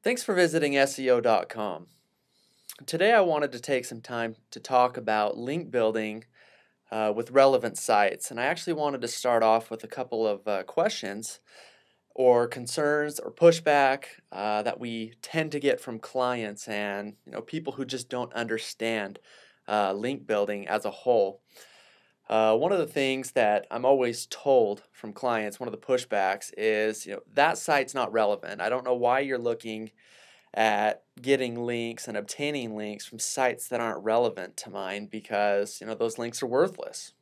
Thanks for visiting SEO.com. Today I wanted to take some time to talk about link building with relevant sites, and I actually wanted to start off with a couple of questions or concerns or pushback that we tend to get from clients and people who just don't understand link building as a whole. One of the things that I'm always told from clients, one of the pushbacks is, that site's not relevant. I don't know why you're looking at getting links and obtaining links from sites that aren't relevant to mine because, those links are worthless.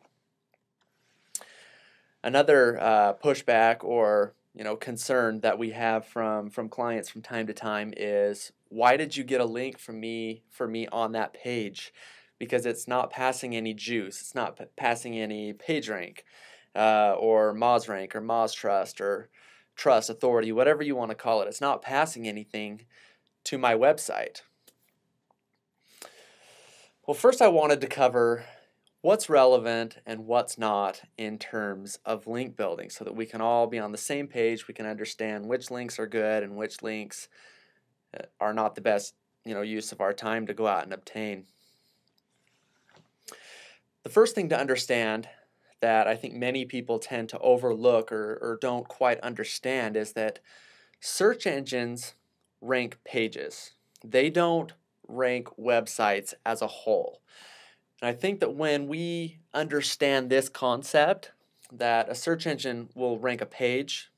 Another pushback or, concern that we have from clients from time to time is, why did you get a link from me for me on that page? Because it's not passing any juice. It's not passing any page rank or Moz rank or Moz trust or trust authority, whatever you want to call it. It's not passing anything to my website. Well, first I wanted to cover what's relevant and what's not in terms of link building so that we can all be on the same page. We can understand which links are good and which links are not the best use of our time to go out and obtain. The first thing to understand that I think many people tend to overlook or don't quite understand is that search engines rank pages. They don't rank websites as a whole. And I think that when we understand this concept, that a search engine will rank a page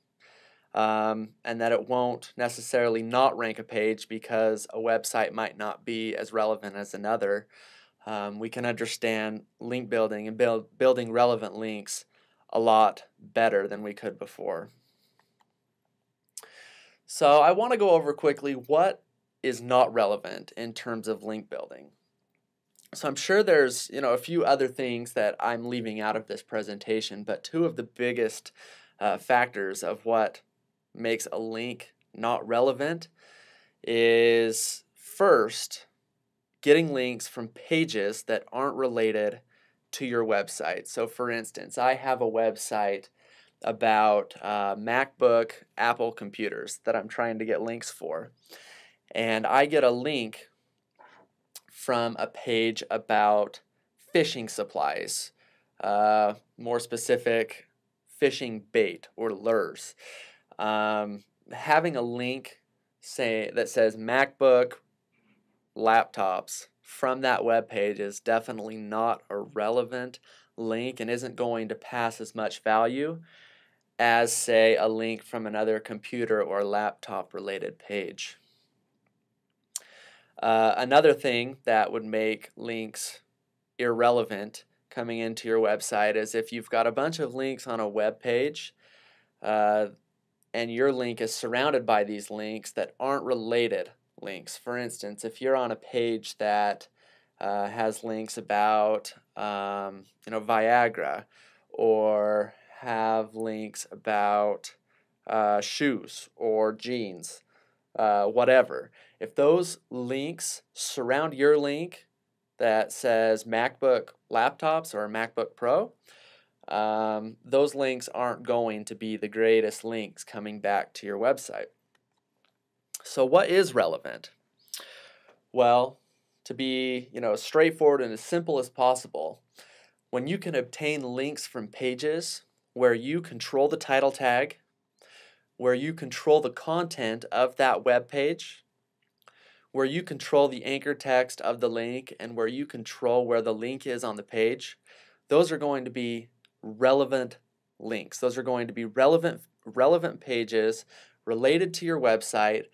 and that it won't necessarily not rank a page because a website might not be as relevant as another, we can understand link building and building relevant links a lot better than we could before. So I want to go over quickly what is not relevant in terms of link building. So I'm sure there's a few other things that I'm leaving out of this presentation, but two of the biggest factors of what makes a link not relevant is, first, getting links from pages that aren't related to your website. So for instance, I have a website about MacBook Apple computers that I'm trying to get links for. And I get a link from a page about fishing supplies, more specific, fishing bait or lures. Having a link that says MacBook laptops from that web page is definitely not a relevant link and isn't going to pass as much value as, say, a link from another computer or laptop related page. Another thing that would make links irrelevant coming into your website is if you've got a bunch of links on a web page and your link is surrounded by these links that aren't related links. For instance, if you're on a page that has links about Viagra, or have links about shoes or jeans, whatever. If those links surround your link that says MacBook laptops or MacBook Pro, those links aren't going to be the greatest links coming back to your website. So what is relevant? Well, to be straightforward and as simple as possible, when you can obtain links from pages where you control the title tag, where you control the content of that web page, where you control the anchor text of the link, and where you control where the link is on the page, those are going to be relevant links. Those are going to be relevant pages related to your website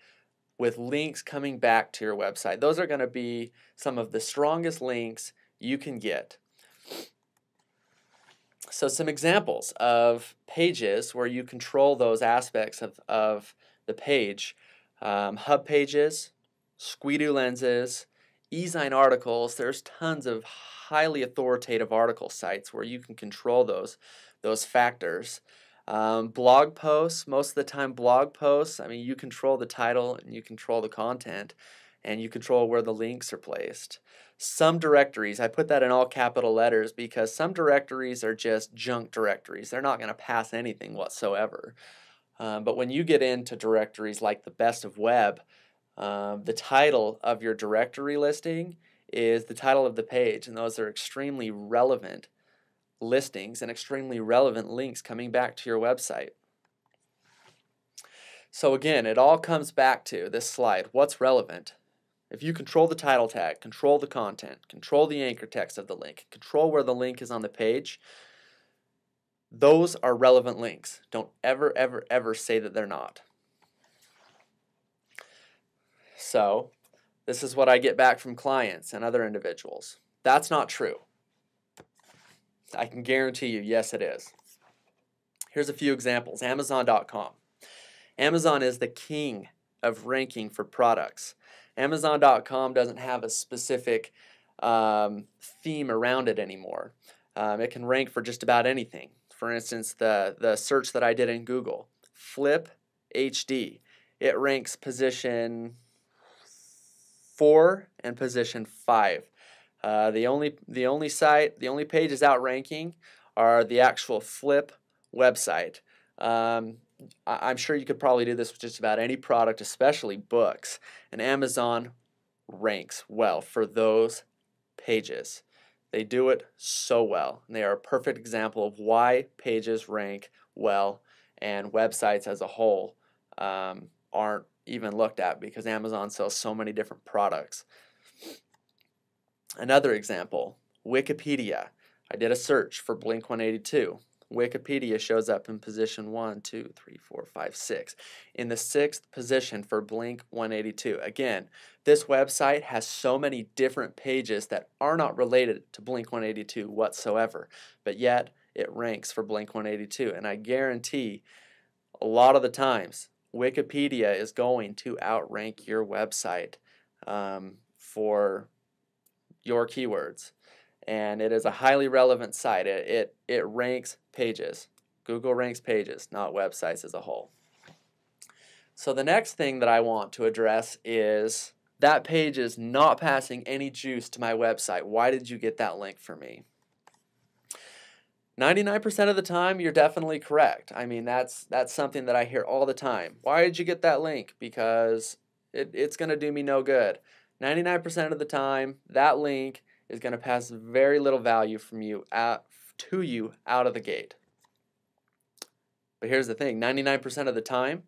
with links coming back to your website. Those are going to be some of the strongest links you can get. So some examples of pages where you control those aspects of the page: hub pages, Squidoo lenses, eZine articles. There's tons of highly authoritative article sites where you can control those factors. Blog posts, most of the time blog posts, you control the title and you control the content and you control where the links are placed. Some directories, I put that in all capital letters because some directories are just junk directories. They're not going to pass anything whatsoever. But when you get into directories like the best of web, The title of your directory listing is the title of the page, and those are extremely relevant listings and extremely relevant links coming back to your website. So again, it all comes back to this slide. What's relevant? If you control the title tag, control the content, control the anchor text of the link, control where the link is on the page, those are relevant links. Don't ever, ever, ever say that they're not. So this is what I get back from clients and other individuals. That's not true. I can guarantee you, yes, it is. Here's a few examples. Amazon.com. Amazon is the king of ranking for products. Amazon.com doesn't have a specific theme around it anymore. It can rank for just about anything. For instance, the search that I did in Google, Flip HD, it ranks position 4 and position 5. The only pages outranking are the actual Flip website. I'm sure you could probably do this with just about any product, especially books, and Amazon ranks well for those pages. They do it so well, and they are a perfect example of why pages rank well and websites as a whole aren't even looked at, because Amazon sells so many different products. Another example, Wikipedia. I did a search for Blink-182. Wikipedia shows up in position 1, 2, 3, 4, 5, 6. In the 6th position for Blink-182. Again, this website has so many different pages that are not related to Blink-182 whatsoever, but yet it ranks for Blink-182. And I guarantee a lot of the times Wikipedia is going to outrank your website for your keywords. And it is a highly relevant site. It ranks pages. Google ranks pages, not websites as a whole. So the next thing that I want to address is that page is not passing any juice to my website. Why did you get that link for me? 99% of the time, you're definitely correct. I mean, that's something that I hear all the time. Why did you get that link? Because it's going to do me no good. 99% of the time, that link is going to pass very little value from you to you out of the gate. But here's the thing, 99% of the time,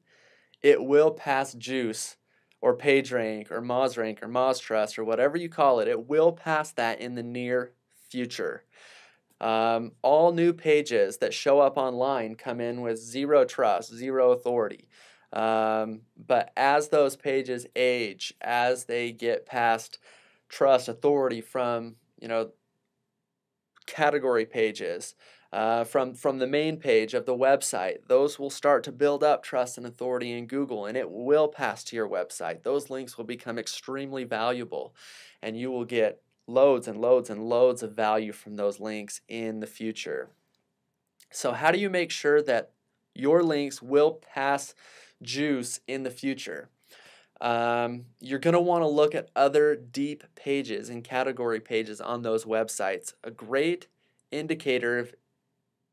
it will pass juice or PageRank or MozRank or MozTrust or whatever you call it. It will pass that in the near future. All new pages that show up online come in with 0 trust, 0 authority. But as those pages age, as they get past trust, authority from, category pages, from the main page of the website, those will start to build up trust and authority in Google, and it will pass to your website. Those links will become extremely valuable, and you will get loads and loads and loads of value from those links in the future. So how do you make sure that your links will pass juice in the future? You're going to want to look at other deep pages and category pages on those websites. A great indicator of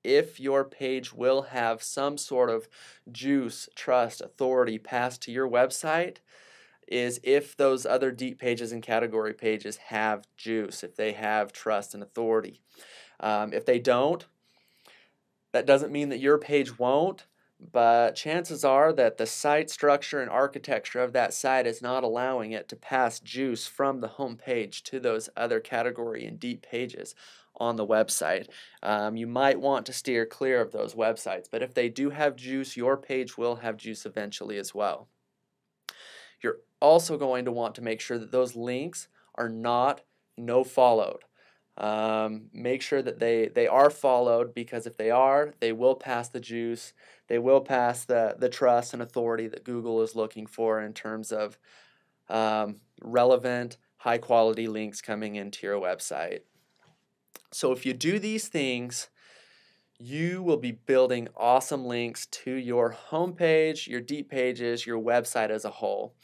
if your page will have some sort of juice, trust, authority passed to your website is if those other deep pages and category pages have juice, if they have trust and authority. If they don't, that doesn't mean that your page won't, but chances are that the site structure and architecture of that site is not allowing it to pass juice from the home page to those other category and deep pages on the website. You might want to steer clear of those websites, but if they do have juice, your page will have juice eventually as well. You're also going to want to make sure that those links are not no-followed. Make sure that they are followed, because if they are, they will pass the juice. They will pass the trust and authority that Google is looking for in terms of relevant, high-quality links coming into your website. So if you do these things, you will be building awesome links to your homepage, your deep pages, your website as a whole.